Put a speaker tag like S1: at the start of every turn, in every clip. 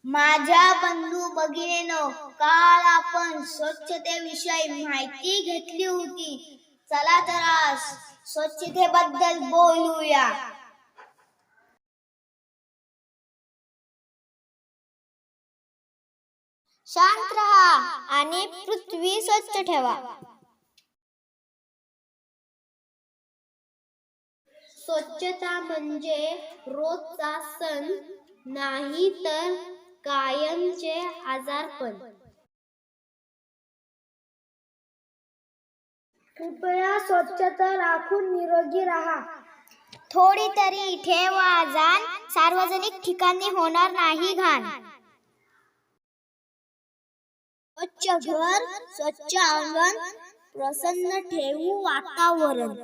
S1: माझ्या बंधू भगिनींनो, काल आपण स्वच्छतेविषयी माहिती घेतली होती. चला तर आज स्वच्छतेबद्दल बोलूया. शांत रहा आणि पृथ्वी स्वच्छ ठेवा. स्वच्छता म्हणजे रोजचा सण नाही तर कायमचे आजारपण. कृपया स्वच्छता राखून निरोगी राहा. थोडी तरी ठेवा जाण, सार्वजनिक ठिकाणी होणार नाही घाण. स्वच्छ घर, स्वच्छ अंगण, प्रसन्न ठेवू वातावरण.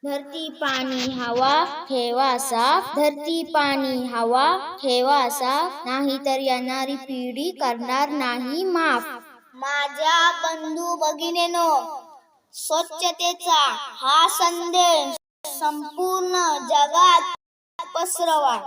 S1: धरती पाणी हवा ठेवा साफ. धरती पाणी हवा ठेवा साफ, नाहीतर येणारी पिढी करणार नाही माफ. माझ्या बंधू भगिनींनो, स्वच्छतेचा हा संदेश संपूर्ण जगात पसरवा.